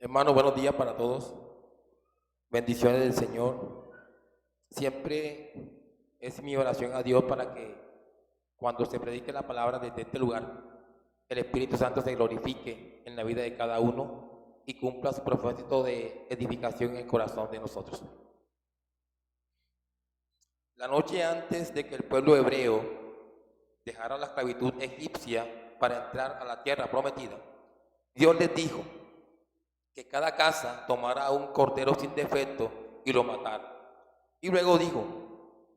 Hermano, buenos días para todos. Bendiciones del Señor. Siempre es mi oración a Dios para que cuando se predique la palabra desde este lugar, el Espíritu Santo se glorifique en la vida de cada uno y cumpla su propósito de edificación en el corazón de nosotros. La noche antes de que el pueblo hebreo dejara la esclavitud egipcia para entrar a la tierra prometida, Dios les dijo que cada casa tomara un cordero sin defecto y lo matara. Y luego dijo,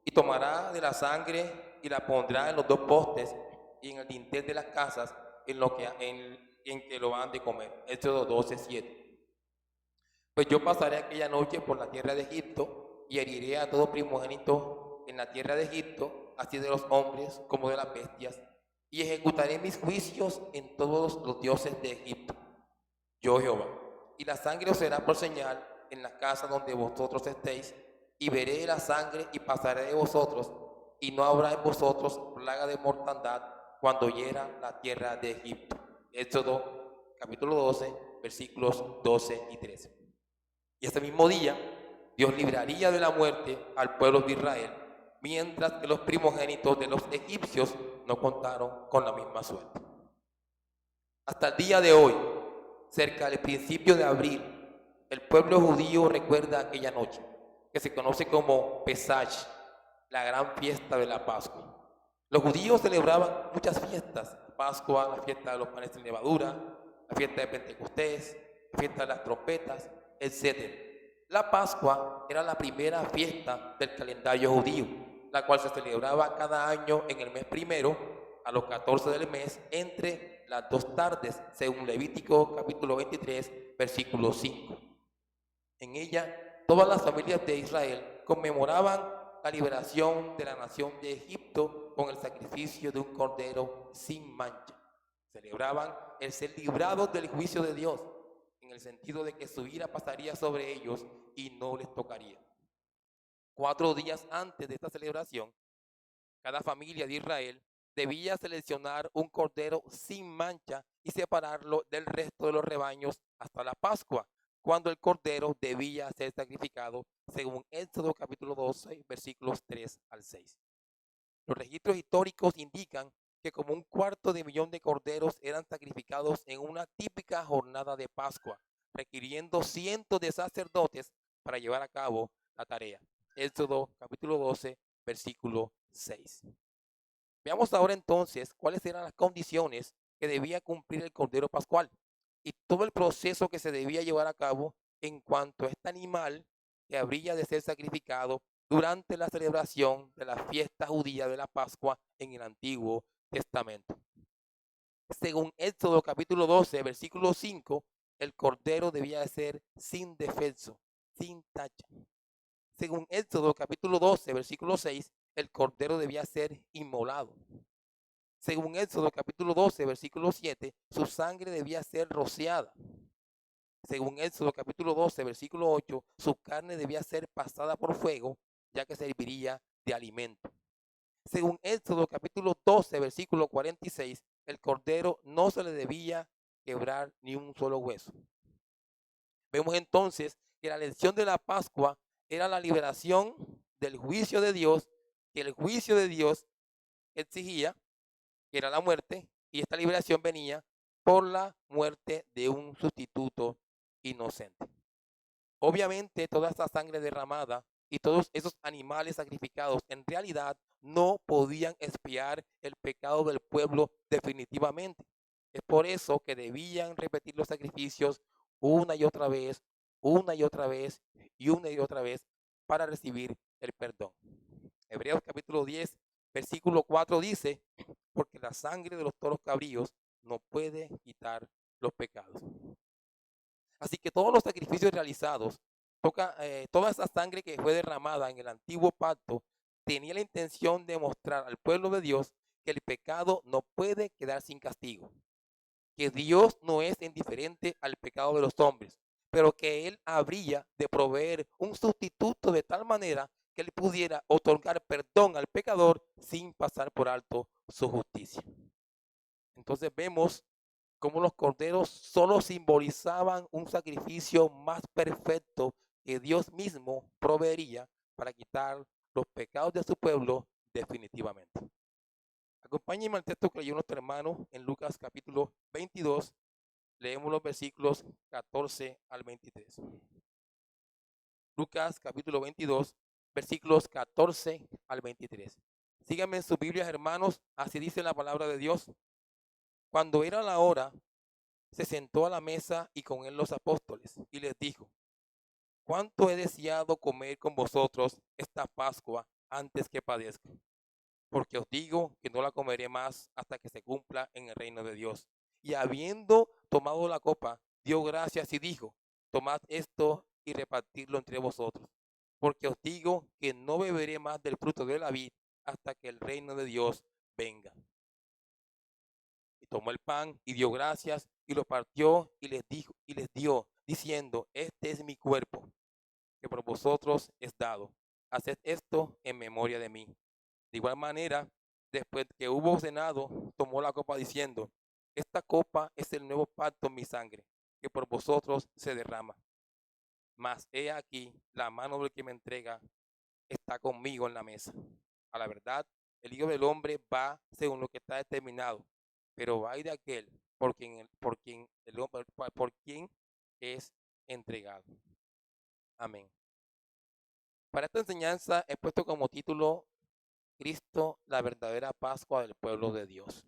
y tomará de la sangre y la pondrá en los dos postes y en el dintel de las casas en que lo han de comer. Éxodo 12:7. Pues yo pasaré aquella noche por la tierra de Egipto y heriré a todo primogénito en la tierra de Egipto, así de los hombres como de las bestias, y ejecutaré mis juicios en todos los dioses de Egipto. Yo Jehová. Y la sangre os será por señal en la casa donde vosotros estéis, y veré la sangre y pasaré de vosotros, y no habrá en vosotros plaga de mortandad cuando hiera la tierra de Egipto. Éxodo capítulo 12, versículos 12 y 13. Y ese mismo día, Dios libraría de la muerte al pueblo de Israel, mientras que los primogénitos de los egipcios no contaron con la misma suerte. Hasta el día de hoy, cerca del principio de abril, el pueblo judío recuerda aquella noche, que se conoce como Pesach, la gran fiesta de la Pascua. Los judíos celebraban muchas fiestas: Pascua, la fiesta de los panes sin levadura, la fiesta de Pentecostés, la fiesta de las trompetas, etc. La Pascua era la primera fiesta del calendario judío, la cual se celebraba cada año en el mes primero, a los 14 del mes, entre las dos tardes, según Levítico capítulo 23, versículo 5. En ella, todas las familias de Israel conmemoraban la liberación de la nación de Egipto con el sacrificio de un cordero sin mancha. Celebraban el ser librados del juicio de Dios, en el sentido de que su ira pasaría sobre ellos y no les tocaría. 4 días antes de esta celebración, cada familia de Israel debía seleccionar un cordero sin mancha y separarlo del resto de los rebaños hasta la Pascua, cuando el cordero debía ser sacrificado, según Éxodo capítulo 12, versículos 3 al 6. Los registros históricos indican que como 1/4 de millón de corderos eran sacrificados en una típica jornada de Pascua, requiriendo cientos de sacerdotes para llevar a cabo la tarea. Éxodo capítulo 12, versículo 6. Veamos ahora entonces cuáles eran las condiciones que debía cumplir el Cordero Pascual y todo el proceso que se debía llevar a cabo en cuanto a este animal que habría de ser sacrificado durante la celebración de la fiesta judía de la Pascua en el Antiguo Testamento. Según Éxodo capítulo 12, versículo 5, el Cordero debía de ser sin defecto, sin tacha. Según Éxodo capítulo 12, versículo 6, el cordero debía ser inmolado. Según Éxodo capítulo 12, versículo 7, su sangre debía ser rociada. Según Éxodo capítulo 12, versículo 8, su carne debía ser pasada por fuego, ya que serviría de alimento. Según Éxodo capítulo 12, versículo 46, el cordero no se le debía quebrar ni un solo hueso. Vemos entonces que la lección de la Pascua era la liberación del juicio de Dios, que el juicio de Dios exigía, que era la muerte, y esta liberación venía por la muerte de un sustituto inocente. Obviamente, toda esta sangre derramada y todos esos animales sacrificados en realidad no podían expiar el pecado del pueblo definitivamente. Es por eso que debían repetir los sacrificios una y otra vez, una y otra vez y una y otra vez para recibir el perdón. Hebreos capítulo 10, versículo 4 dice, porque la sangre de los toros cabríos no puede quitar los pecados. Así que todos los sacrificios realizados, toda esa sangre que fue derramada en el antiguo pacto, tenía la intención de mostrar al pueblo de Dios que el pecado no puede quedar sin castigo, que Dios no es indiferente al pecado de los hombres, pero que Él habría de proveer un sustituto de tal manera que Él pudiera otorgar perdón al pecador sin pasar por alto su justicia. Entonces vemos como los corderos solo simbolizaban un sacrificio más perfecto que Dios mismo proveería para quitar los pecados de su pueblo definitivamente. Acompáñenme al texto que leyó nuestro hermano en Lucas capítulo 22. Leemos los versículos 14 al 23. Lucas capítulo 22, versículos 14 al 23. Síganme en sus Biblias, hermanos, así dice la palabra de Dios. Cuando era la hora, se sentó a la mesa y con él los apóstoles, y les dijo: ¿Cuánto he deseado comer con vosotros esta Pascua antes que padezca? Porque os digo que no la comeré más hasta que se cumpla en el reino de Dios. Y habiendo tomado la copa, dio gracias y dijo: Tomad esto y repartidlo entre vosotros. Porque os digo que no beberé más del fruto de la vid hasta que el reino de Dios venga. Y tomó el pan y dio gracias y lo partió y les dijo y les dio, diciendo: Este es mi cuerpo, que por vosotros es dado. Haced esto en memoria de mí. De igual manera, después que hubo cenado, tomó la copa diciendo: Esta copa es el nuevo pacto en mi sangre, que por vosotros se derrama. Mas he aquí, la mano del que me entrega está conmigo en la mesa. A la verdad, el Hijo del Hombre va según lo que está determinado, pero hay de aquel por quien es entregado. Amén. Para esta enseñanza he puesto como título: Cristo, la verdadera Pascua del pueblo de Dios.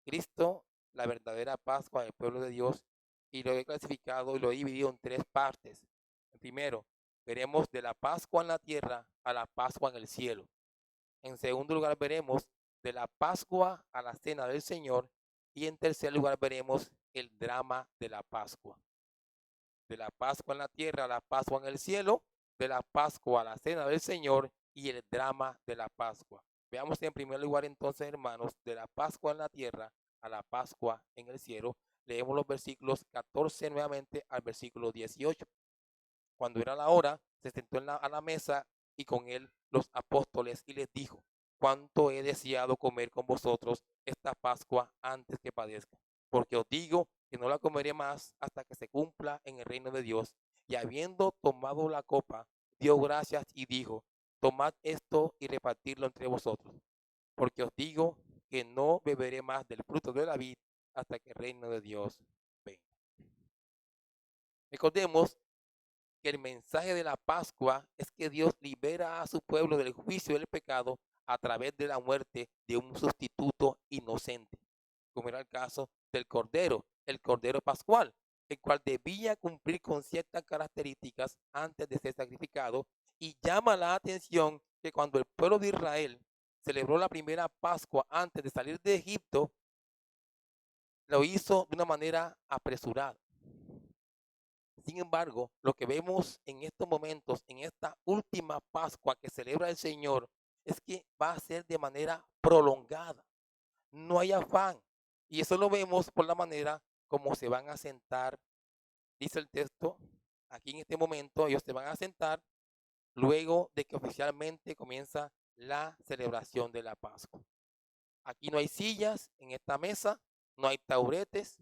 Cristo, la verdadera Pascua del pueblo de Dios, y lo he clasificado y lo he dividido en tres partes. Primero, veremos de la Pascua en la tierra a la Pascua en el cielo. En segundo lugar, veremos de la Pascua a la cena del Señor. Y en tercer lugar, veremos el drama de la Pascua. De la Pascua en la tierra a la Pascua en el cielo, de la Pascua a la cena del Señor y el drama de la Pascua. Veamos en primer lugar entonces, hermanos, de la Pascua en la tierra a la Pascua en el cielo. Leemos los versículos 14 nuevamente al versículo 18. Cuando era la hora, se sentó a la mesa y con él los apóstoles y les dijo: Cuánto he deseado comer con vosotros esta Pascua antes que padezca. Porque os digo que no la comeré más hasta que se cumpla en el reino de Dios. Y habiendo tomado la copa, dio gracias y dijo: Tomad esto y repartidlo entre vosotros. Porque os digo que no beberé más del fruto de la vid hasta que el reino de Dios venga. Recordemos que el mensaje de la Pascua es que Dios libera a su pueblo del juicio del pecado a través de la muerte de un sustituto inocente, como era el caso del Cordero, el Cordero Pascual, el cual debía cumplir con ciertas características antes de ser sacrificado. Y llama la atención que cuando el pueblo de Israel celebró la primera Pascua antes de salir de Egipto, lo hizo de una manera apresurada. Sin embargo, lo que vemos en estos momentos, en esta última Pascua que celebra el Señor, es que va a ser de manera prolongada. No hay afán. Y eso lo vemos por la manera como se van a sentar, dice el texto, aquí en este momento ellos se van a sentar luego de que oficialmente comienza la celebración de la Pascua. Aquí no hay sillas en esta mesa, no hay tauretes.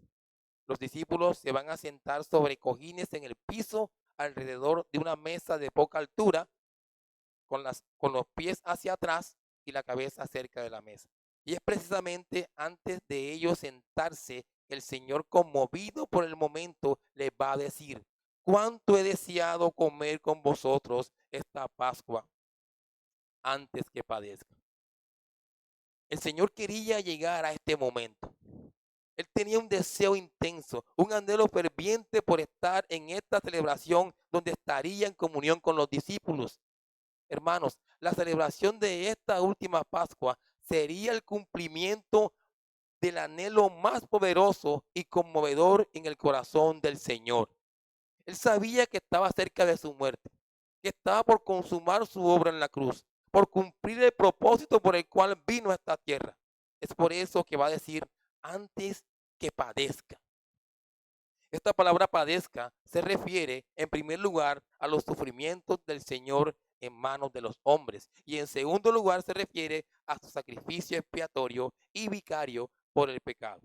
Los discípulos se van a sentar sobre cojines en el piso alrededor de una mesa de poca altura, con los pies hacia atrás y la cabeza cerca de la mesa. Y es precisamente antes de ellos sentarse que el Señor, conmovido por el momento, les va a decir: Cuánto he deseado comer con vosotros esta Pascua antes que padezca. El Señor quería llegar a este momento. Él tenía un deseo intenso, un anhelo ferviente por estar en esta celebración donde estaría en comunión con los discípulos. Hermanos, la celebración de esta última Pascua sería el cumplimiento del anhelo más poderoso y conmovedor en el corazón del Señor. Él sabía que estaba cerca de su muerte, que estaba por consumar su obra en la cruz, por cumplir el propósito por el cual vino a esta tierra. Es por eso que va a decir: antes que padezca. Esta palabra padezca se refiere en primer lugar a los sufrimientos del Señor en manos de los hombres, y en segundo lugar se refiere a su sacrificio expiatorio y vicario por el pecado.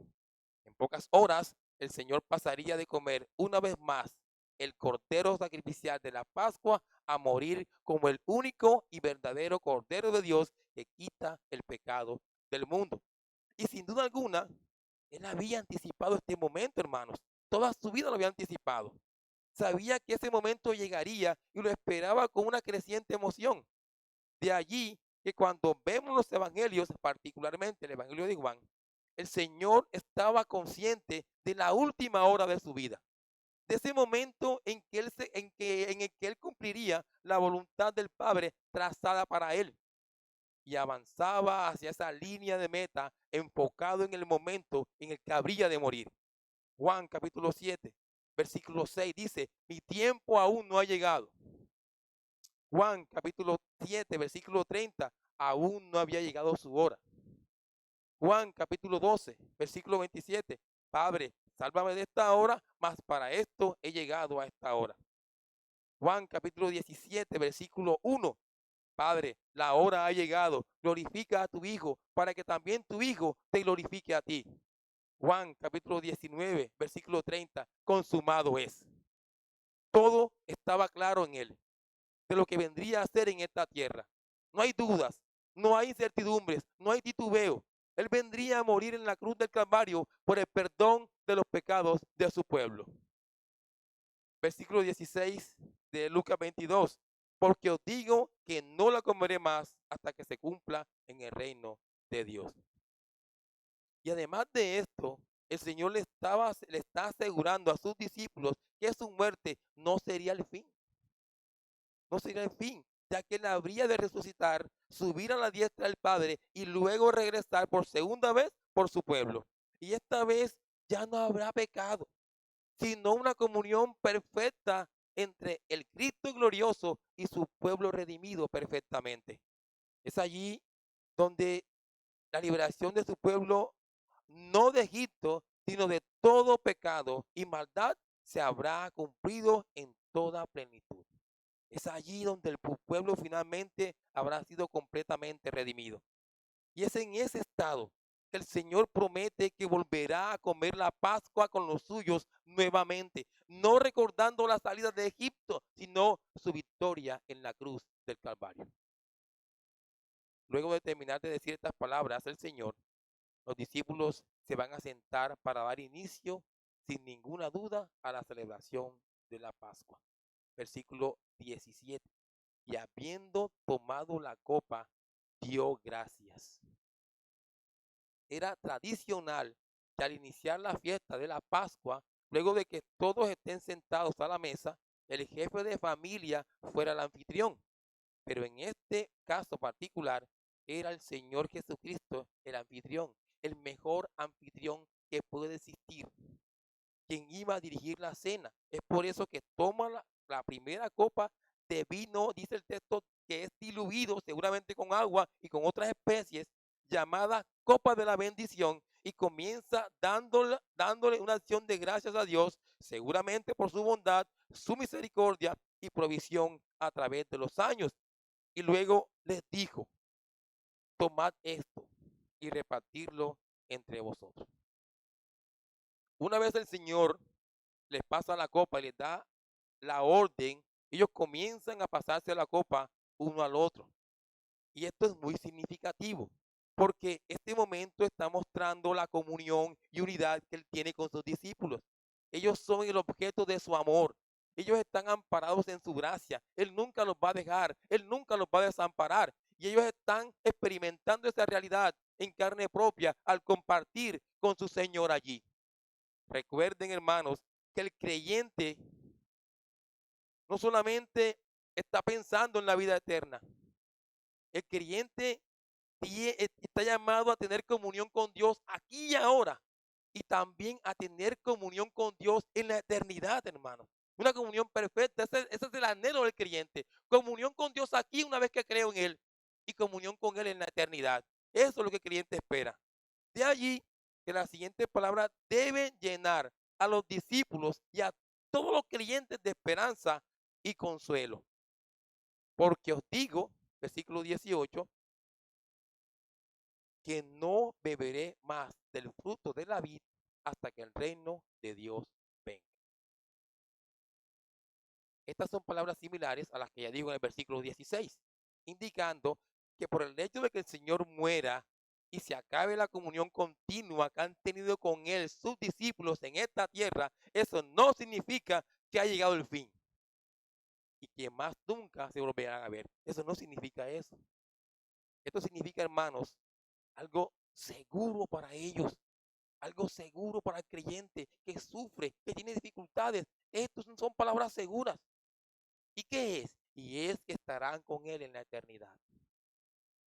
En pocas horas, el Señor pasaría de comer una vez más el cordero sacrificial de la Pascua a morir como el único y verdadero Cordero de Dios que quita el pecado del mundo. Y sin duda alguna, Él había anticipado este momento, hermanos. Toda su vida lo había anticipado. Sabía que ese momento llegaría y lo esperaba con una creciente emoción. De allí que cuando vemos los evangelios, particularmente el evangelio de Juan, el Señor estaba consciente de la última hora de su vida, de ese momento en el que él cumpliría la voluntad del Padre trazada para él y avanzaba hacia esa línea de meta enfocado en el momento en el que habría de morir. Juan capítulo 7, versículo 6 dice, mi tiempo aún no ha llegado. Juan capítulo 7, versículo 30, aún no había llegado su hora. Juan capítulo 12, versículo 27, Padre, sálvame de esta hora, mas para esto he llegado a esta hora. Juan capítulo 17, versículo 1, Padre, la hora ha llegado, glorifica a tu Hijo, para que también tu Hijo te glorifique a ti. Juan capítulo 19, versículo 30, consumado es. Todo estaba claro en él, de lo que vendría a ser en esta tierra. No hay dudas, no hay incertidumbres, no hay titubeo. Él vendría a morir en la cruz del Calvario por el perdón de los pecados de su pueblo. Versículo 16 de Lucas 22. Porque os digo que no la comeré más hasta que se cumpla en el reino de Dios. Y además de esto, el Señor le está asegurando a sus discípulos que su muerte no sería el fin. No sería el fin, ya que él habría de resucitar, subir a la diestra del Padre y luego regresar por segunda vez por su pueblo. Y esta vez ya no habrá pecado, sino una comunión perfecta entre el Cristo glorioso y su pueblo redimido perfectamente. Es allí donde la liberación de su pueblo, no de Egipto, sino de todo pecado y maldad, se habrá cumplido en toda plenitud. Es allí donde el pueblo finalmente habrá sido completamente redimido. Y es en ese estado que el Señor promete que volverá a comer la Pascua con los suyos nuevamente, no recordando la salida de Egipto, sino su victoria en la cruz del Calvario. Luego de terminar de decir estas palabras, el Señor, los discípulos se van a sentar para dar inicio, sin ninguna duda, a la celebración de la Pascua. Versículo 17. Y habiendo tomado la copa, dio gracias. Era tradicional que al iniciar la fiesta de la Pascua, luego de que todos estén sentados a la mesa, el jefe de familia fuera el anfitrión. Pero en este caso particular, era el Señor Jesucristo el anfitrión, el mejor anfitrión que puede existir, quien iba a dirigir la cena. Es por eso que toma la primera copa de vino, dice el texto, que es diluido seguramente con agua y con otras especies, llamada copa de la bendición, y comienza dándole una acción de gracias a Dios, seguramente por su bondad, su misericordia y provisión a través de los años. Y luego les dijo, tomad esto y repartirlo entre vosotros. Una vez el Señor les pasa la copa y les da la orden, ellos comienzan a pasarse la copa uno al otro. Y esto es muy significativo, porque este momento está mostrando la comunión y unidad que Él tiene con sus discípulos. Ellos son el objeto de su amor. Ellos están amparados en su gracia. Él nunca los va a dejar. Él nunca los va a desamparar. Y ellos están experimentando esa realidad en carne propia al compartir con su Señor allí. Recuerden, hermanos, que el creyente no solamente está pensando en la vida eterna. El creyente está llamado a tener comunión con Dios aquí y ahora. Y también a tener comunión con Dios en la eternidad, hermanos. Una comunión perfecta. Ese es el anhelo del creyente. Comunión con Dios aquí una vez que creo en Él. Y comunión con Él en la eternidad. Eso es lo que el creyente espera. De allí que las siguientes palabras deben llenar a los discípulos y a todos los creyentes de esperanza y consuelo. Porque os digo, versículo 18, que no beberé más del fruto de la vid hasta que el reino de Dios venga. Estas son palabras similares a las que ya digo en el versículo 16, indicando que por el hecho de que el Señor muera y se acabe la comunión continua que han tenido con Él sus discípulos en esta tierra, eso no significa que ha llegado el fin y que más nunca se volverán a ver. Eso no significa eso. Esto significa, hermanos, algo seguro para ellos, algo seguro para el creyente que sufre, que tiene dificultades. Estas son palabras seguras. ¿Y qué es? Y es que estarán con Él en la eternidad.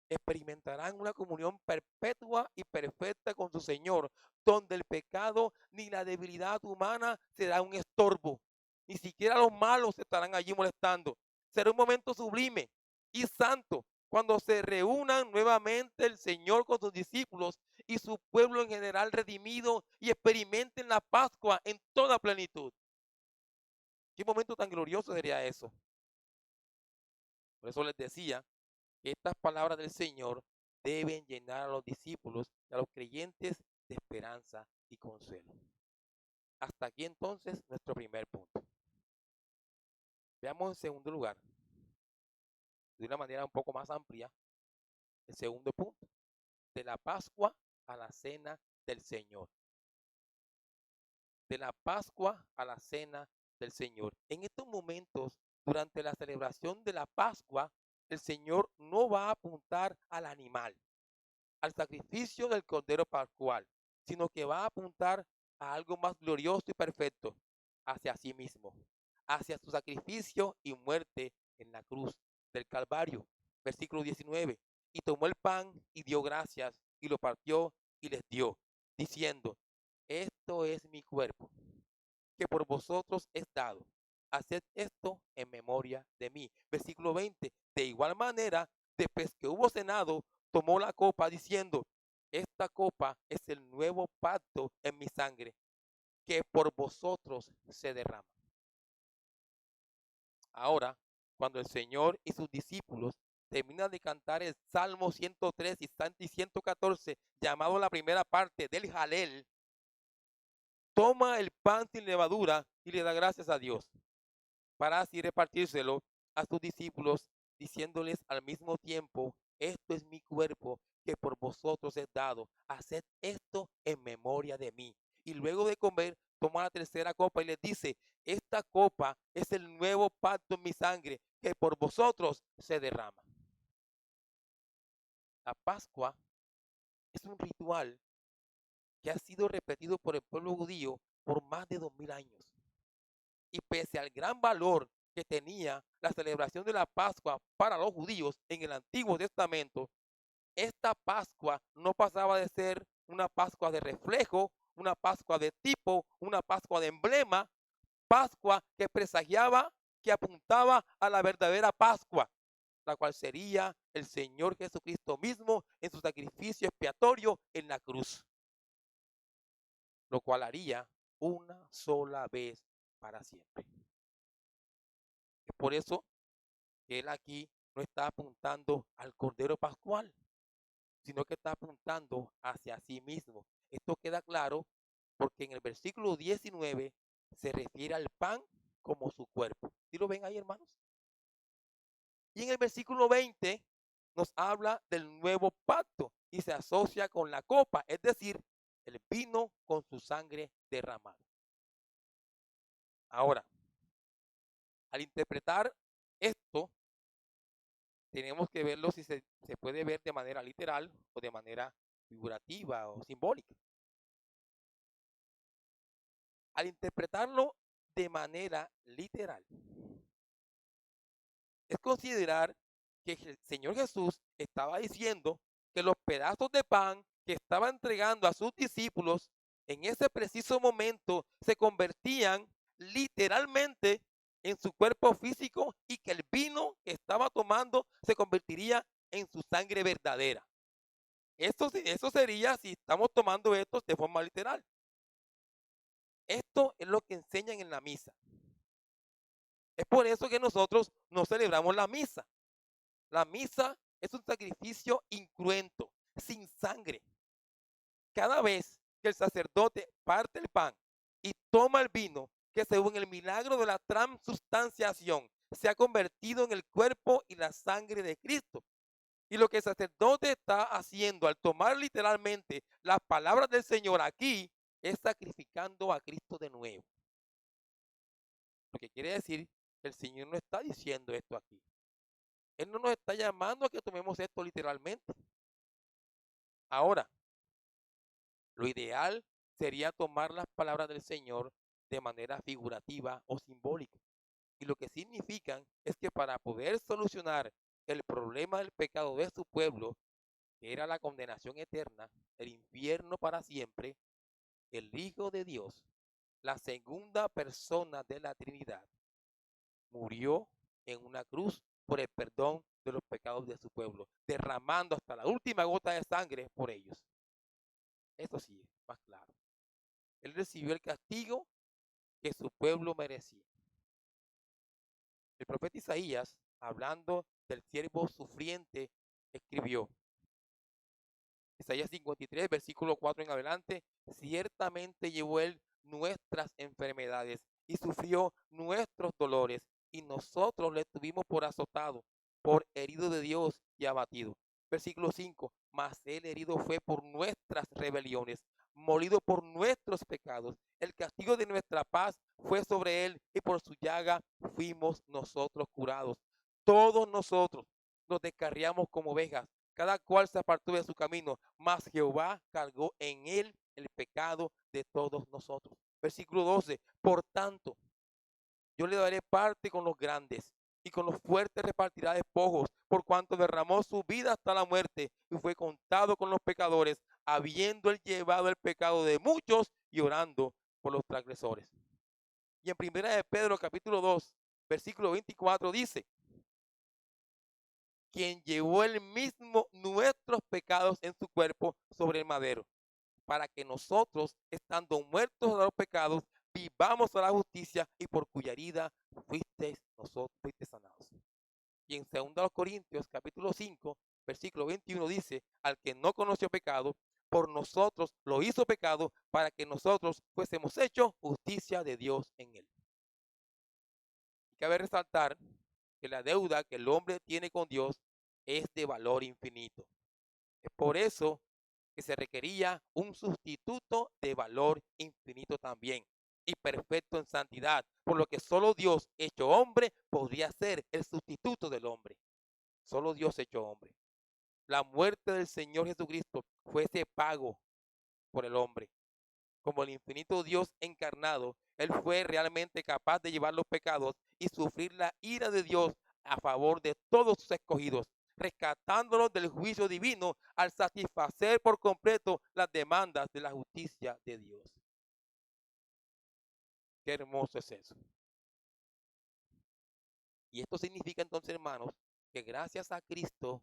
Experimentarán una comunión perpetua y perfecta con su Señor, donde el pecado ni la debilidad humana será un estorbo. Ni siquiera los malos estarán allí molestando. Será un momento sublime y santo cuando se reúnan nuevamente el Señor con sus discípulos y su pueblo en general redimido y experimenten la Pascua en toda plenitud. ¿Qué momento tan glorioso sería eso? Por eso les decía que estas palabras del Señor deben llenar a los discípulos y a los creyentes de esperanza y consuelo. Hasta aquí entonces nuestro primer punto. Veamos en segundo lugar, de una manera un poco más amplia, el segundo punto, de la Pascua a la cena del Señor. De la Pascua a la cena del Señor. En estos momentos, durante la celebración de la Pascua, el Señor no va a apuntar al animal, al sacrificio del Cordero Pascual, sino que va a apuntar a algo más glorioso y perfecto, hacia sí mismo, hacia su sacrificio y muerte en la cruz del Calvario. Versículo 19. Y tomó el pan y dio gracias y lo partió y les dio, diciendo, esto es mi cuerpo, que por vosotros es dado. Haced esto en memoria de mí. Versículo 20. De igual manera, después que hubo cenado, tomó la copa diciendo, esta copa es el nuevo pacto en mi sangre, que por vosotros se derrama. Ahora, cuando el Señor y sus discípulos terminan de cantar el Salmo 103 y 114, llamado la primera parte del Jalel, toma el pan sin levadura y le da gracias a Dios, para así repartírselo a sus discípulos, diciéndoles al mismo tiempo, esto es mi cuerpo que por vosotros es dado, haced esto en memoria de mí. Y luego de comer, toma la tercera copa y les dice, esta copa es el nuevo pacto en mi sangre que por vosotros se derrama. La Pascua es un ritual que ha sido repetido por el pueblo judío por más de 2000 años. Y pese al gran valor que tenía la celebración de la Pascua para los judíos en el Antiguo Testamento, esta Pascua no pasaba de ser una Pascua de reflejo, una Pascua de tipo, una Pascua de emblema, Pascua que presagiaba, que apuntaba a la verdadera Pascua, la cual sería el Señor Jesucristo mismo en su sacrificio expiatorio en la cruz, lo cual haría una sola vez para siempre. Es por eso que él aquí no está apuntando al Cordero Pascual, sino que está apuntando hacia sí mismo. Esto queda claro porque en el versículo 19 se refiere al pan como su cuerpo. ¿Sí lo ven ahí, hermanos? Y en el versículo 20 nos habla del nuevo pacto y se asocia con la copa, es decir, el vino con su sangre derramada. Ahora, al interpretar esto, tenemos que verlo si se puede ver de manera literal o de manera figurativa o simbólica. Al interpretarlo de manera literal, es considerar que el Señor Jesús estaba diciendo que los pedazos de pan que estaba entregando a sus discípulos en ese preciso momento se convertían literalmente en su cuerpo físico y que el vino que estaba tomando se convertiría en su sangre verdadera. Eso sería si estamos tomando esto de forma literal. Esto es lo que enseñan en la misa. Es por eso que nosotros no celebramos la misa. La misa es un sacrificio incruento, sin sangre. Cada vez que el sacerdote parte el pan y toma el vino, que según el milagro de la transustanciación se ha convertido en el cuerpo y la sangre de Cristo. Y lo que el sacerdote está haciendo al tomar literalmente las palabras del Señor aquí es sacrificando a Cristo de nuevo. Lo que quiere decir que el Señor no está diciendo esto aquí. Él no nos está llamando a que tomemos esto literalmente. Ahora, lo ideal sería tomar las palabras del Señor de manera figurativa o simbólica. Y lo que significan es que para poder solucionar el problema del pecado de su pueblo, que era la condenación eterna, el infierno para siempre, el Hijo de Dios, la segunda persona de la Trinidad, murió en una cruz por el perdón de los pecados de su pueblo, derramando hasta la última gota de sangre por ellos. Eso sí es más claro. Él recibió el castigo que su pueblo merecía. El profeta Isaías, hablando del siervo sufriente, escribió, Isaías 53, versículo 4 en adelante, ciertamente llevó él nuestras enfermedades y sufrió nuestros dolores, y nosotros le tuvimos por azotado, por herido de Dios y abatido. Versículo 5, mas él herido fue por nuestras rebeliones, molido por nuestros pecados. El castigo de nuestra paz fue sobre él, y por su llaga fuimos nosotros curados. Todos nosotros nos descarriamos como ovejas, cada cual se apartó de su camino, mas Jehová cargó en él el pecado de todos nosotros. Versículo 12, por tanto, yo le daré parte con los grandes, y con los fuertes repartirá despojos, por cuanto derramó su vida hasta la muerte, y fue contado con los pecadores, habiendo él llevado el pecado de muchos y orando por los transgresores. Y en primera de Pedro, capítulo 2, versículo 24, dice, quien llevó él mismo nuestros pecados en su cuerpo sobre el madero, para que nosotros, estando muertos a los pecados, vivamos a la justicia, y por cuya herida fuiste sanados. Y en 2 Corintios capítulo 5, versículo 21 dice, al que no conoció pecado, por nosotros lo hizo pecado, para que nosotros fuésemos hechos justicia de Dios en él. Y cabe resaltar que la deuda que el hombre tiene con Dios es de valor infinito. Es por eso que se requería un sustituto de valor infinito también, y perfecto en santidad, por lo que solo Dios hecho hombre podría ser el sustituto del hombre. Solo Dios hecho hombre. La muerte del Señor Jesucristo fue ese pago por el hombre. Como el infinito Dios encarnado, Él fue realmente capaz de llevar los pecados y sufrir la ira de Dios a favor de todos sus escogidos, rescatándolos del juicio divino al satisfacer por completo las demandas de la justicia de Dios. Qué hermoso es eso. Y esto significa entonces, hermanos, que gracias a Cristo,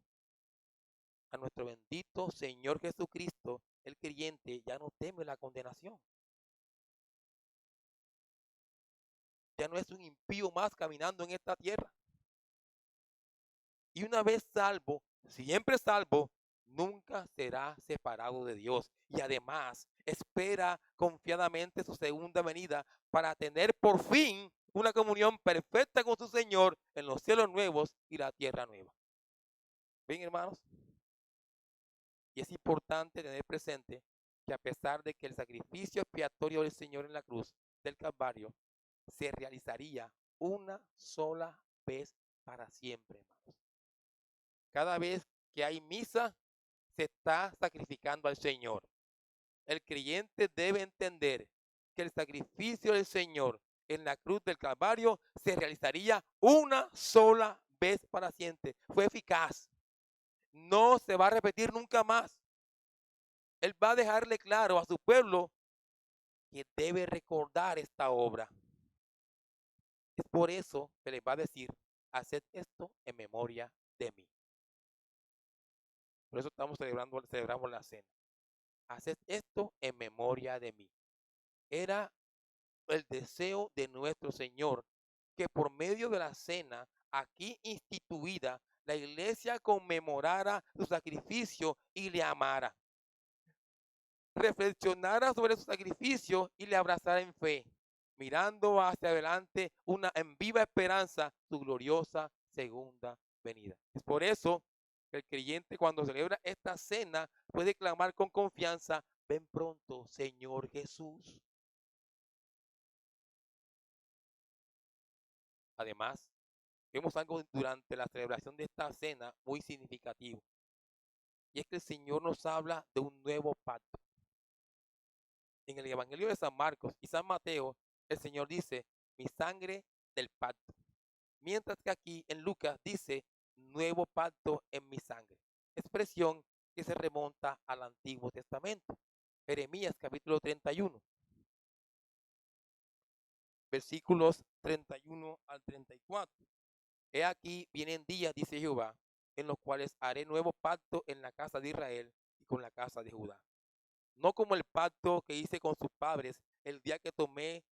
a nuestro bendito Señor Jesucristo, el creyente ya no teme la condenación. Ya no es un impío más caminando en esta tierra. Y una vez salvo, siempre salvo, nunca será separado de Dios. Y además espera confiadamente su segunda venida para tener por fin una comunión perfecta con su Señor en los cielos nuevos y la tierra nueva. Bien, hermanos. Y es importante tener presente que a pesar de que el sacrificio expiatorio del Señor en la cruz del Calvario se realizaría una sola vez para siempre, hermanos. Cada vez que hay misa, se está sacrificando al Señor. El creyente debe entender que el sacrificio del Señor en la cruz del Calvario se realizaría una sola vez para siempre. Fue eficaz. No se va a repetir nunca más. Él va a dejarle claro a su pueblo que debe recordar esta obra. Es por eso que les va a decir, haced esto en memoria de mí. Por eso celebramos la cena. Haced esto en memoria de mí. Era el deseo de nuestro Señor que por medio de la cena aquí instituida, la iglesia conmemorara su sacrificio y le amara. reflexionara sobre su sacrificio y le abrazara en fe, mirando hacia adelante en viva esperanza su gloriosa segunda venida. Es por eso que el creyente cuando celebra esta cena puede clamar con confianza: ven pronto, Señor Jesús. Además, vemos algo durante la celebración de esta cena muy significativo, y es que el Señor nos habla de un nuevo pacto. En el Evangelio de San Marcos y San Mateo, el Señor dice: mi sangre del pacto. Mientras que aquí en Lucas dice: nuevo pacto en mi sangre. Expresión que se remonta al Antiguo Testamento. Jeremías capítulo 31, versículos 31 al 34. He aquí vienen días, dice Jehová, en los cuales haré nuevo pacto en la casa de Israel y con la casa de Judá. No como el pacto que hice con sus padres el día que tomé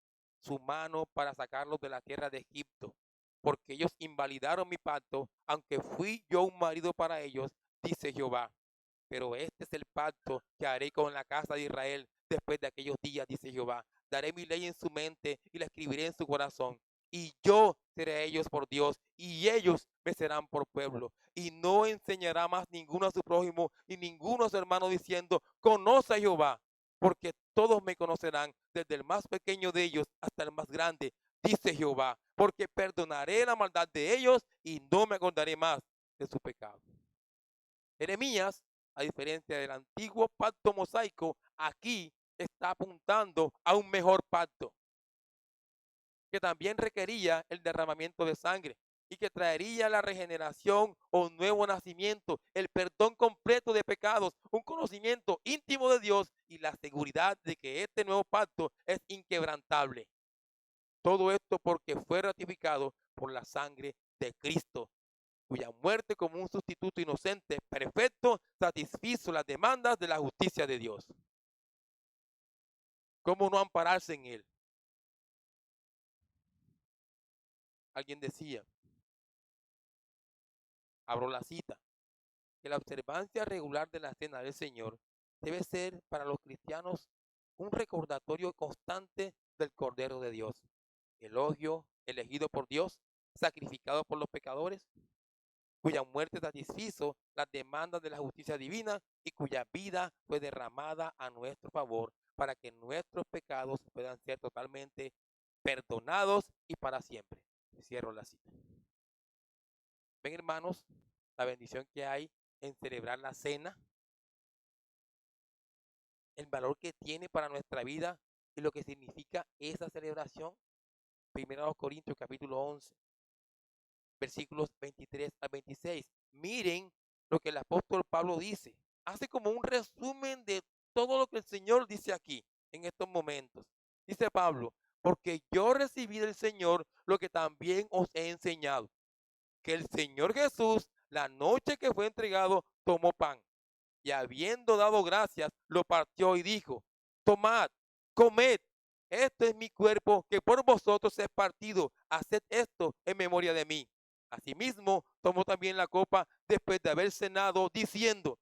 su mano para sacarlos de la tierra de Egipto, porque ellos invalidaron mi pacto, aunque fui yo un marido para ellos, dice Jehová. Pero este es el pacto que haré con la casa de Israel después de aquellos días, dice Jehová. Daré mi ley en su mente y la escribiré en su corazón. Y yo seré a ellos por Dios, y ellos me serán por pueblo. Y no enseñará más ninguno a su prójimo y ninguno a su hermano diciendo: conoce a Jehová, porque todos me conocerán, desde el más pequeño de ellos hasta el más grande, dice Jehová. Porque perdonaré la maldad de ellos y no me acordaré más de su pecado. Jeremías, a diferencia del antiguo pacto mosaico, aquí está apuntando a un mejor pacto, que también requería el derramamiento de sangre y que traería la regeneración o un nuevo nacimiento, el perdón completo de pecados, un conocimiento íntimo de Dios y la seguridad de que este nuevo pacto es inquebrantable. Todo esto porque fue ratificado por la sangre de Cristo, cuya muerte como un sustituto inocente perfecto satisfizo las demandas de la justicia de Dios. ¿Cómo no ampararse en él? Alguien decía, abro la cita, que la observancia regular de la cena del Señor debe ser para los cristianos un recordatorio constante del Cordero de Dios, elogio elegido por Dios, sacrificado por los pecadores, cuya muerte satisfizo las demandas de la justicia divina y cuya vida fue derramada a nuestro favor para que nuestros pecados puedan ser totalmente perdonados y para siempre. Cierro la cita. Ven, hermanos, la bendición que hay en celebrar la cena, el valor que tiene para nuestra vida y lo que significa esa celebración. Primero Corintios capítulo 11, versículos 23 al 26. Miren lo que el apóstol Pablo dice. Hace como un resumen de todo lo que el Señor dice aquí en estos momentos. Dice Pablo: porque yo recibí del Señor lo que también os he enseñado, que el Señor Jesús, la noche que fue entregado, tomó pan y habiendo dado gracias, lo partió y dijo: tomad, comed, esto es mi cuerpo que por vosotros es partido, haced esto en memoria de mí. Asimismo, tomó también la copa después de haber cenado, diciendo: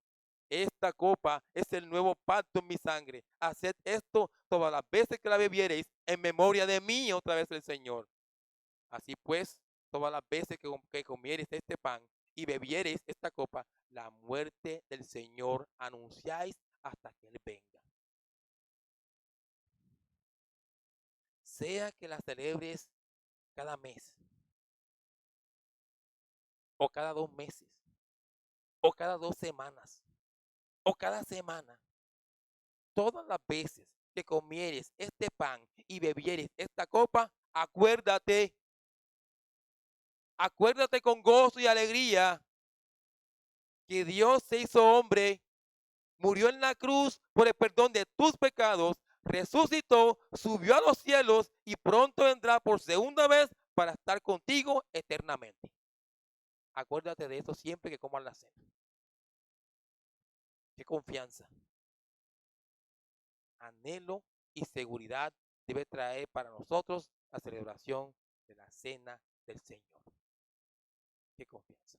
esta copa es el nuevo pacto en mi sangre. Haced esto todas las veces que la bebiereis en memoria de mí, otra vez el Señor. Así pues, todas las veces que comiereis este pan y bebiereis esta copa, la muerte del Señor anunciáis hasta que Él venga. Sea que la celebres cada mes, o cada 2 meses, o cada 2 semanas, o cada semana, todas las veces que comieres este pan y bebieres esta copa, acuérdate con gozo y alegría que Dios se hizo hombre, murió en la cruz por el perdón de tus pecados, resucitó, subió a los cielos y pronto vendrá por segunda vez para estar contigo eternamente. Acuérdate de eso siempre que comas la cena. Qué confianza, anhelo y seguridad debe traer para nosotros la celebración de la cena del Señor. Qué confianza.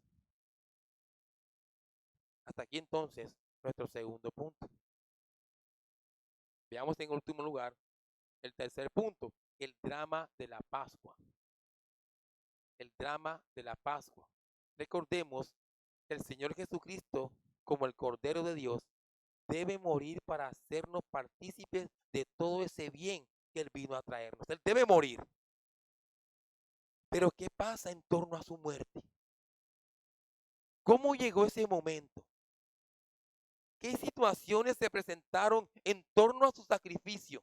Hasta aquí entonces nuestro segundo punto. Veamos en último lugar el tercer punto, el drama de la Pascua. El drama de la Pascua. Recordemos que el Señor Jesucristo, como el Cordero de Dios, debe morir para hacernos partícipes de todo ese bien que Él vino a traernos. Él debe morir. Pero ¿qué pasa en torno a su muerte? ¿Cómo llegó ese momento? ¿Qué situaciones se presentaron en torno a su sacrificio?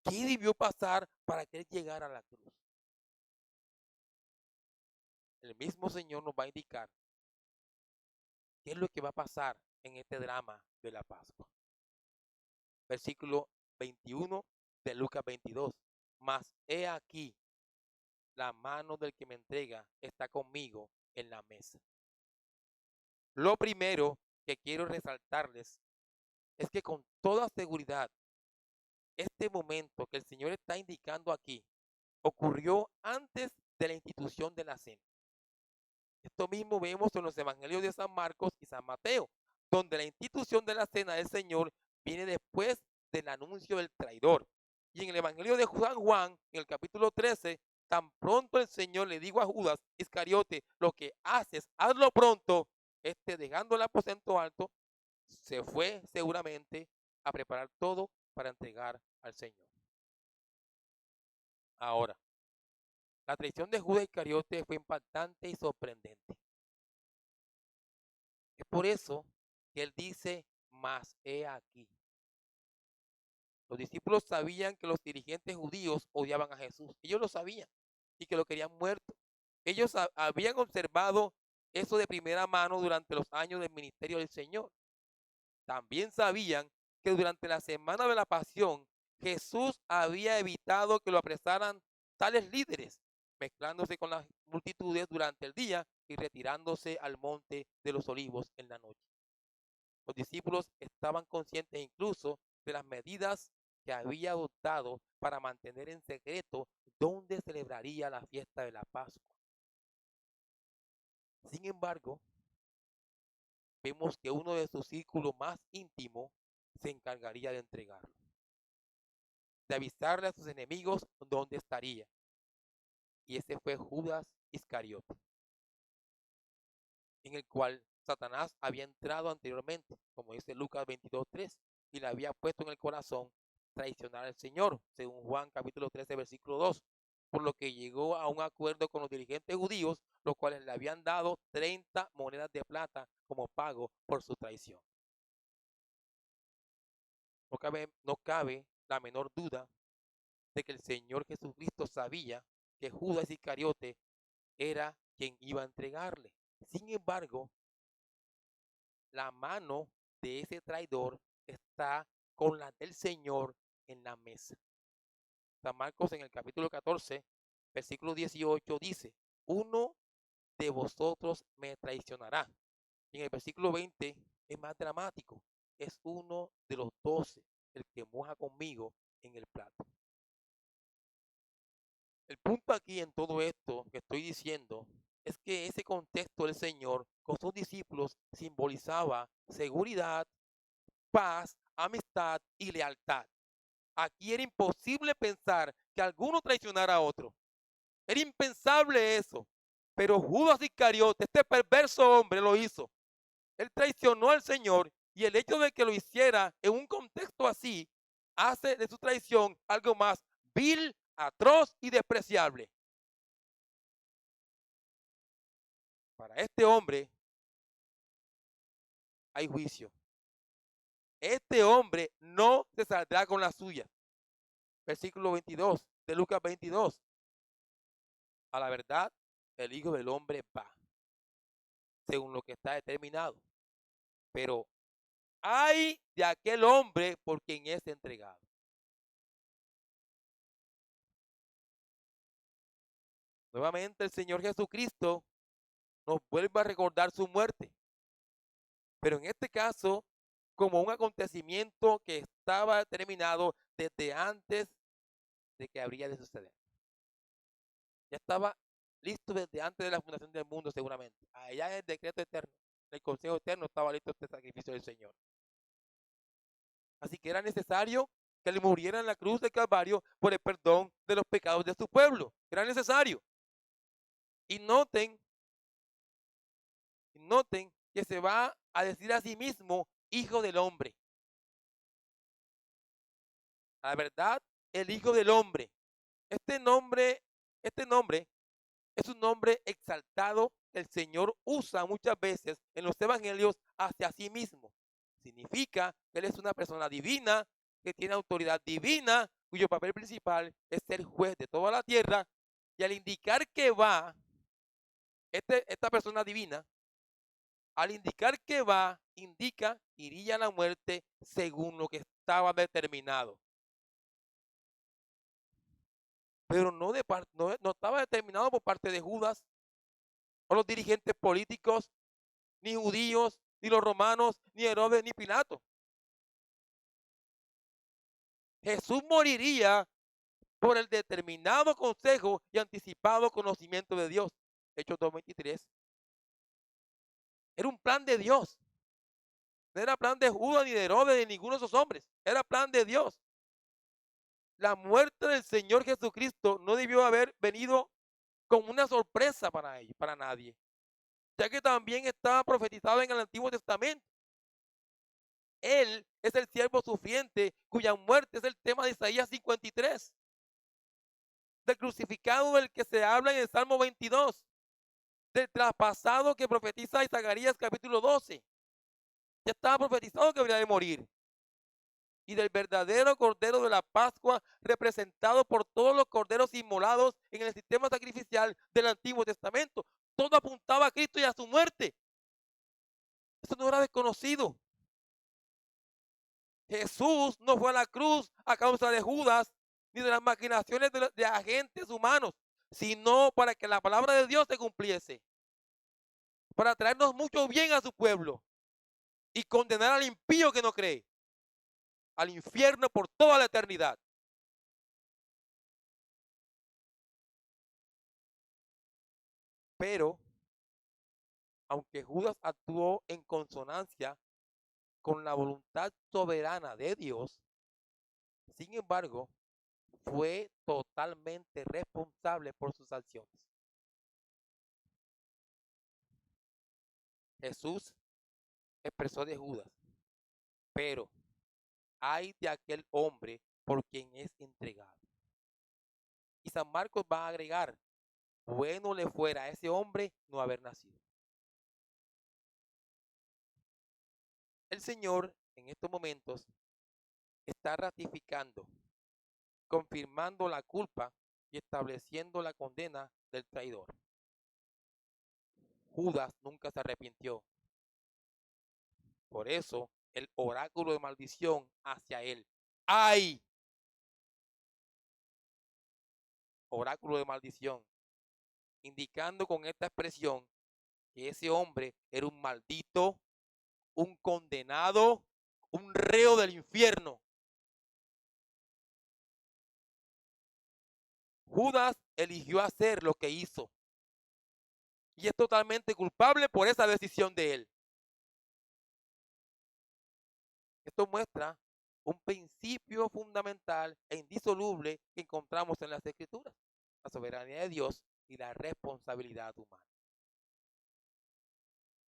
¿Qué debió pasar para que Él llegara a la cruz? El mismo Señor nos va a indicar qué es lo que va a pasar en este drama de la Pascua. Versículo 21 de Lucas 22. Mas he aquí, la mano del que me entrega está conmigo en la mesa. Lo primero que quiero resaltarles es que con toda seguridad, este momento que el Señor está indicando aquí ocurrió antes de la institución de la cena. Esto mismo vemos en los evangelios de San Marcos y San Mateo, donde la institución de la cena del Señor viene después del anuncio del traidor. Y en el evangelio de San Juan, en el capítulo 13, tan pronto el Señor le dijo a Judas Iscariote, lo que haces, hazlo pronto. Dejando el aposento alto, se fue seguramente a preparar todo para entregar al Señor. Ahora, la traición de Judas Iscariote fue impactante y sorprendente. Es por eso que él dice, mas he aquí. Los discípulos sabían que los dirigentes judíos odiaban a Jesús. Ellos lo sabían y que lo querían muerto. Ellos habían observado eso de primera mano durante los años del ministerio del Señor. También sabían que durante la semana de la pasión, Jesús había evitado que lo apresaran tales líderes, mezclándose con las multitudes durante el día y retirándose al monte de los olivos en la noche. Los discípulos estaban conscientes incluso de las medidas que había adoptado para mantener en secreto dónde celebraría la fiesta de la Pascua. Sin embargo, vemos que uno de sus círculos más íntimos se encargaría de entregarlo, de avisarle a sus enemigos dónde estaría. Y ese fue Judas Iscariote, en el cual Satanás había entrado anteriormente, como dice Lucas 22:3, y le había puesto en el corazón traicionar al Señor, según Juan capítulo 13, versículo 2, por lo que llegó a un acuerdo con los dirigentes judíos, los cuales le habían dado 30 monedas de plata como pago por su traición. No cabe la menor duda de que el Señor Jesucristo sabía que Judas Iscariote era quien iba a entregarle. Sin embargo, la mano de ese traidor está con la del Señor en la mesa. San Marcos en el capítulo 14, versículo 18 dice, uno de vosotros me traicionará. Y en el versículo 20 es más dramático, es uno de los 12 el que moja conmigo en el plato. El punto aquí en todo esto que estoy diciendo es que ese contexto del Señor con sus discípulos simbolizaba seguridad, paz, amistad y lealtad. Aquí era imposible pensar que alguno traicionara a otro. Era impensable eso. Pero Judas Iscariote, este perverso hombre, lo hizo. Él traicionó al Señor y el hecho de que lo hiciera en un contexto así hace de su traición algo más vil, atroz y despreciable. Para este hombre hay juicio. Este hombre no se saldrá con la suya. Versículo 22 de Lucas 22. A la verdad, el Hijo del Hombre va, según lo que está determinado. Pero hay de aquel hombre por quien es entregado. Nuevamente el Señor Jesucristo nos vuelve a recordar su muerte. Pero en este caso, como un acontecimiento que estaba determinado desde antes de que habría de suceder. Ya estaba listo desde antes de la fundación del mundo seguramente. Allá en el decreto eterno, en el consejo eterno estaba listo este sacrificio del Señor. Así que era necesario que él muriera en la cruz del Calvario por el perdón de los pecados de su pueblo. Era necesario. Y noten que se va a decir a sí mismo hijo del hombre. La verdad, el hijo del hombre. Este nombre, este nombre es un nombre exaltado que el Señor usa muchas veces en los evangelios hacia sí mismo. Significa que Él es una persona divina, que tiene autoridad divina, cuyo papel principal es ser juez de toda la tierra. Y al indicar que va, esta persona divina, al indicar que va, indica iría a la muerte según lo que estaba determinado. Pero no estaba determinado por parte de Judas o los dirigentes políticos, ni judíos, ni los romanos, ni Herodes, ni Pilato. Jesús moriría por el determinado consejo y anticipado conocimiento de Dios. Hechos 2:23. Era un plan de Dios. No era plan de Judas, ni de Herodes, ni ninguno de esos hombres. Era plan de Dios. La muerte del Señor Jesucristo no debió haber venido como una sorpresa para ellos, para nadie, ya que también estaba profetizado en el Antiguo Testamento. Él es el siervo sufriente cuya muerte es el tema de Isaías 53, del crucificado del que se habla en el Salmo 22, del traspasado que profetiza Zacarías capítulo 12. Ya estaba profetizado que habría de morir. Y del verdadero cordero de la Pascua, representado por todos los corderos inmolados en el sistema sacrificial del Antiguo Testamento. Todo apuntaba a Cristo y a su muerte. Eso no era desconocido. Jesús no fue a la cruz a causa de Judas ni de las maquinaciones de agentes humanos, sino para que la palabra de Dios se cumpliese, para traernos mucho bien a su pueblo y condenar al impío que no cree, al infierno por toda la eternidad. Pero, aunque Judas actuó en consonancia con la voluntad soberana de Dios, sin embargo, fue totalmente responsable por sus acciones. Jesús expresó de Judas, pero hay de aquel hombre por quien es entregado. Y San Marcos va a agregar, bueno le fuera a ese hombre no haber nacido. El Señor en estos momentos está ratificando, confirmando la culpa y estableciendo la condena del traidor. Judas nunca se arrepintió. Por eso el oráculo de maldición hacia él. ¡Ay! Oráculo de maldición, indicando con esta expresión que ese hombre era un maldito, un condenado, un reo del infierno. Judas eligió hacer lo que hizo y es totalmente culpable por esa decisión de él. Esto muestra un principio fundamental e indisoluble que encontramos en las Escrituras, la soberanía de Dios y la responsabilidad humana.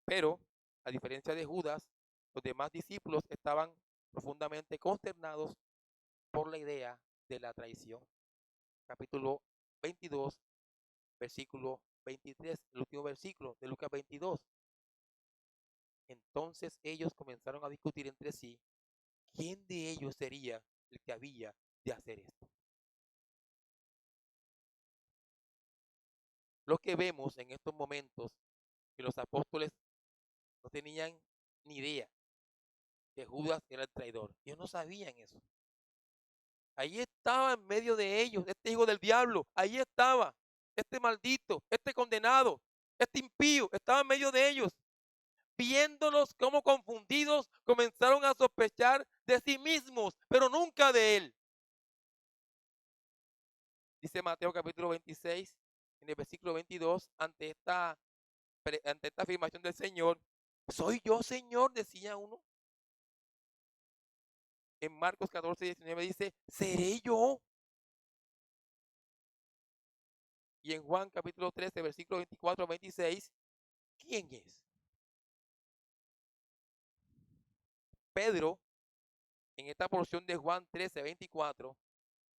Pero, a diferencia de Judas, los demás discípulos estaban profundamente consternados por la idea de la traición. Capítulo 22, versículo 23, el último versículo de Lucas 22. Entonces ellos comenzaron a discutir entre sí quién de ellos sería el que había de hacer esto. Lo que vemos en estos momentos que los apóstoles no tenían ni idea que Judas era el traidor. Ellos no sabían eso. Ahí estaba en medio de ellos, este hijo del diablo, ahí estaba, este maldito, este condenado, este impío, estaba en medio de ellos. Viéndolos como confundidos, comenzaron a sospechar de sí mismos, pero nunca de él. Dice Mateo capítulo 26, en el versículo 22, ante esta afirmación del Señor, ¿soy yo, Señor?, decía uno. En Marcos 14, 19 dice, ¿seré yo? Y en Juan capítulo 13, versículo 24 a 26, ¿quién es? Pedro, en esta porción de Juan 13, 24,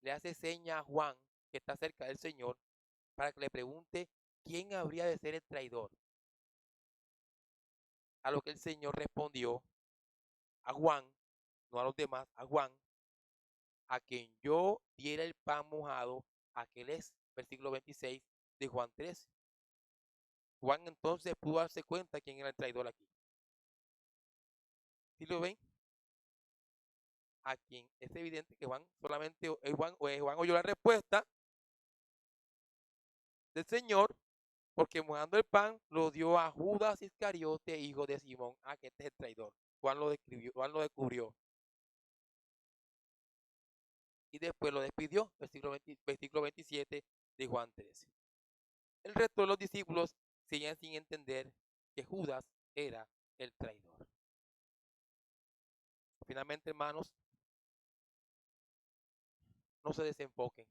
le hace seña a Juan, que está cerca del Señor, para que le pregunte quién habría de ser el traidor. A lo que el Señor respondió a Juan, no a los demás, a Juan, a quien yo diera el pan mojado, aquel es, versículo 26 de Juan 13. Juan entonces pudo darse cuenta quién era el traidor aquí. ¿Sí lo ven? A quien es evidente que Juan solamente, Juan oyó la respuesta del Señor, porque mojando el pan lo dio a Judas Iscariote, hijo de Simón. Que este es el traidor. Juan lo describió, Juan lo descubrió. Y después lo despidió, versículo 27 de Juan 13. El resto de los discípulos siguen sin entender que Judas era el traidor. Finalmente, hermanos, no se desenfoquen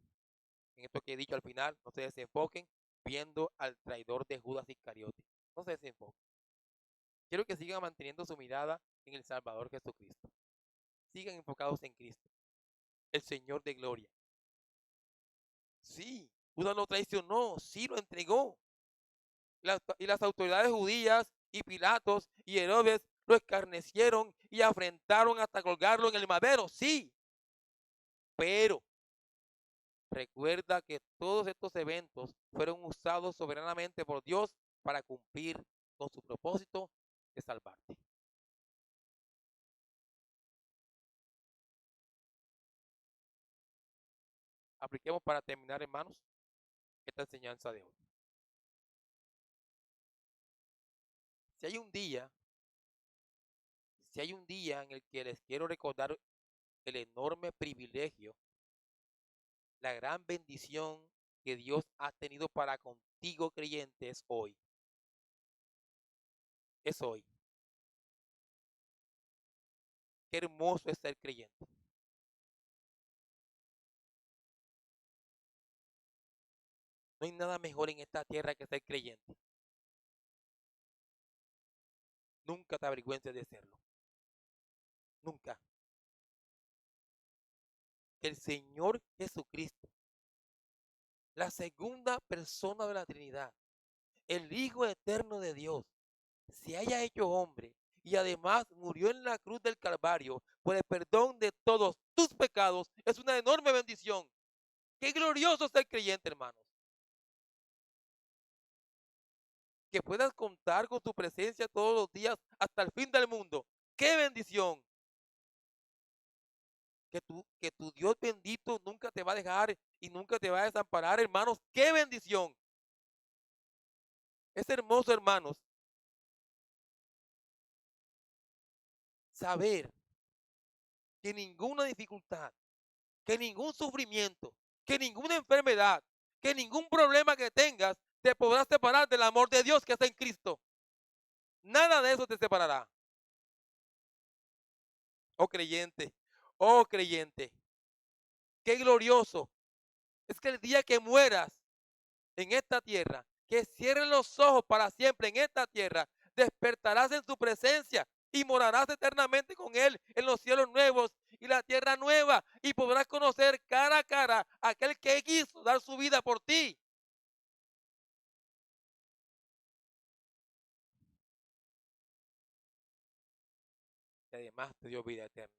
en esto que he dicho al final, no se desenfoquen viendo al traidor de Judas Iscariote. No se desenfoquen. Quiero que sigan manteniendo su mirada en el Salvador Jesucristo. Sigan enfocados en Cristo, el Señor de gloria. Sí, Judas lo traicionó, sí lo entregó. Y las autoridades judías y Pilatos y Herodes lo escarnecieron y afrentaron hasta colgarlo en el madero, sí. Pero recuerda que todos estos eventos fueron usados soberanamente por Dios para cumplir con su propósito de salvarte. Apliquemos para terminar, hermanos, esta enseñanza de hoy. Si hay un día, si hay un día en el que les quiero recordar el enorme privilegio, la gran bendición que Dios ha tenido para contigo, creyente, es hoy. Es hoy. Qué hermoso es ser creyente. No hay nada mejor en esta tierra que ser creyente. Nunca te avergüences de serlo. Nunca. Que el Señor Jesucristo, la segunda persona de la Trinidad, el Hijo eterno de Dios, se haya hecho hombre y además murió en la cruz del Calvario por el perdón de todos tus pecados, es una enorme bendición. Qué glorioso ser creyente, hermanos. Que puedas contar con tu presencia todos los días hasta el fin del mundo. ¡Qué bendición! Que tu Dios bendito nunca te va a dejar y nunca te va a desamparar, hermanos. ¡Qué bendición! Es hermoso, hermanos, saber que ninguna dificultad, que ningún sufrimiento, que ninguna enfermedad, que ningún problema que tengas te podrá separar del amor de Dios que está en Cristo. Nada de eso te separará. Oh creyente, oh creyente, qué glorioso es que el día que mueras en esta tierra, que cierren los ojos para siempre en esta tierra, despertarás en su presencia y morarás eternamente con Él en los cielos nuevos y la tierra nueva, y podrás conocer cara a cara a aquel que quiso dar su vida por ti. Y además te dio vida eterna.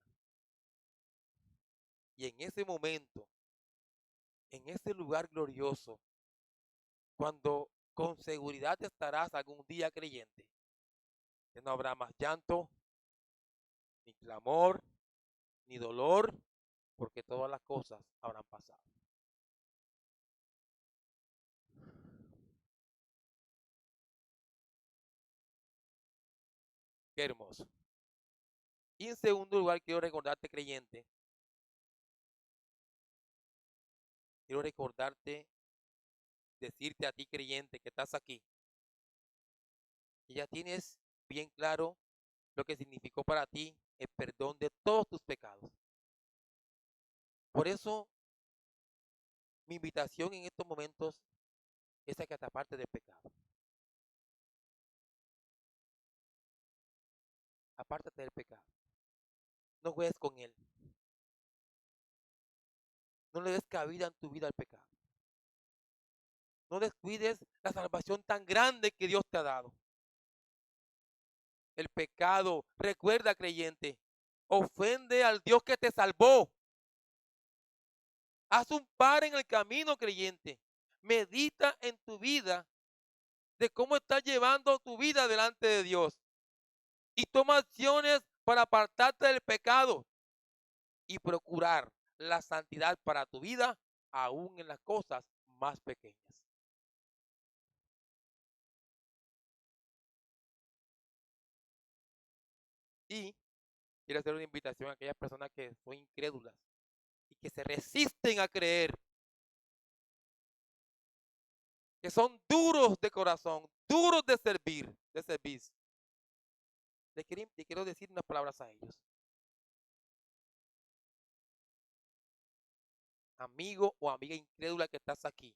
Y en ese momento, en ese lugar glorioso, cuando con seguridad estarás algún día creyente, que no habrá más llanto, ni clamor, ni dolor, porque todas las cosas habrán pasado. Qué hermoso. Y en segundo lugar, quiero recordarte, creyente, quiero recordarte, decirte a ti, creyente, que estás aquí, que ya tienes bien claro lo que significó para ti el perdón de todos tus pecados. Por eso, mi invitación en estos momentos es a que te apartes del pecado. Apártate del pecado. No juegues con él. No le des cabida en tu vida al pecado. No descuides la salvación tan grande que Dios te ha dado. El pecado, recuerda, creyente, ofende al Dios que te salvó. Haz un par en el camino, creyente. Medita en tu vida de cómo estás llevando tu vida delante de Dios. Y toma acciones para apartarte del pecado y procurar la santidad para tu vida, aún en las cosas más pequeñas. Y quiero hacer una invitación a aquellas personas que son incrédulas y que se resisten a creer, que son duros de corazón, duros de servir, de servicio. Le quiero decir unas palabras a ellos. Amigo o amiga incrédula que estás aquí,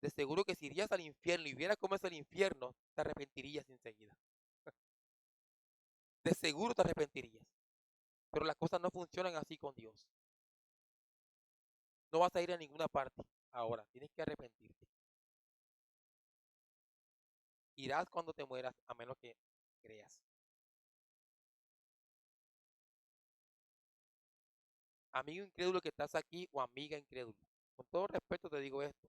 de seguro que si irías al infierno y vieras cómo es el infierno, te arrepentirías enseguida. De seguro te arrepentirías. Pero las cosas no funcionan así con Dios. No vas a ir a ninguna parte ahora. Tienes que arrepentirte. Irás cuando te mueras, a menos que creas. Amigo incrédulo que estás aquí o amiga incrédula. Con todo respeto te digo esto.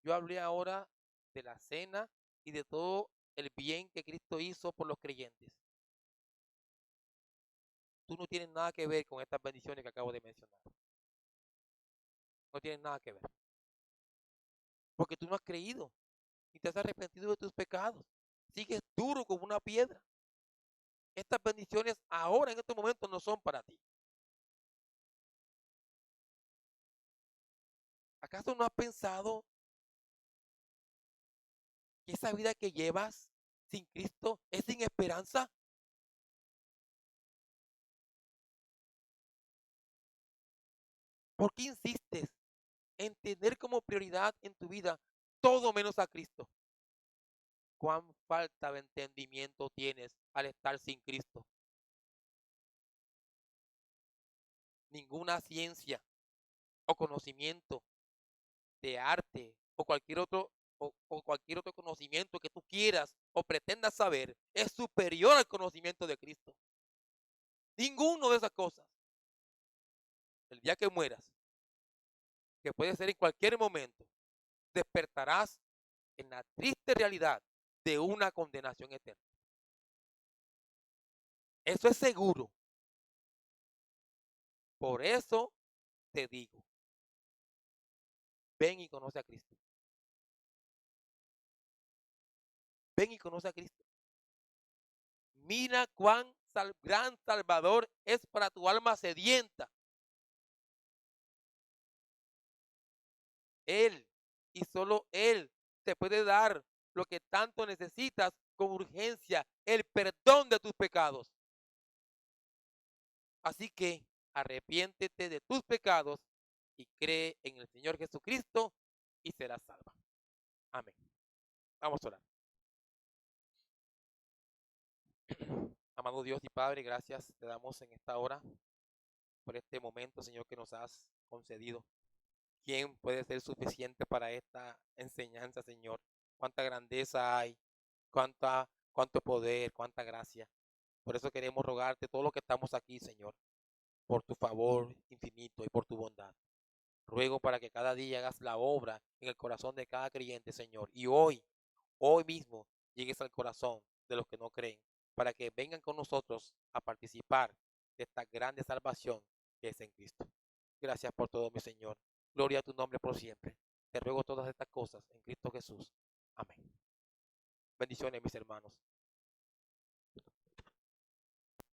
Yo hablé ahora de la cena y de todo el bien que Cristo hizo por los creyentes. Tú no tienes nada que ver con estas bendiciones que acabo de mencionar. No tienes nada que ver. Porque tú no has creído y te has arrepentido de tus pecados. Sigues duro como una piedra. Estas bendiciones ahora en estos momentos no son para ti. ¿Acaso no has pensado que esa vida que llevas sin Cristo es sin esperanza? ¿Por qué insistes en tener como prioridad en tu vida todo menos a Cristo? ¿Cuán falta de entendimiento tienes al estar sin Cristo? Ninguna ciencia o conocimiento de arte o cualquier otro conocimiento que tú quieras o pretendas saber es superior al conocimiento de Cristo. Ninguno de esas cosas. El día que mueras, que puede ser en cualquier momento, despertarás en la triste realidad de una condenación eterna. Eso es seguro. Por eso te digo, ven y conoce a Cristo. Ven y conoce a Cristo. Mira cuán gran Salvador es para tu alma sedienta. Él y solo Él te puede dar lo que tanto necesitas con urgencia, el perdón de tus pecados. Así que arrepiéntete de tus pecados y cree en el Señor Jesucristo y serás salva. Amén. Vamos a orar. Amado Dios y Padre, gracias te damos en esta hora por este momento, Señor, que nos has concedido. ¿Quién puede ser suficiente para esta enseñanza, Señor? Cuánta grandeza hay, cuánto poder, cuánta gracia. Por eso queremos rogarte todo lo que estamos aquí, Señor, por tu favor infinito y por tu bondad. Ruego para que cada día hagas la obra en el corazón de cada creyente, Señor. Y hoy mismo, llegues al corazón de los que no creen, para que vengan con nosotros a participar de esta grande salvación que es en Cristo. Gracias por todo, mi Señor. Gloria a tu nombre por siempre. Te ruego todas estas cosas en Cristo Jesús. Amén. Bendiciones, mis hermanos.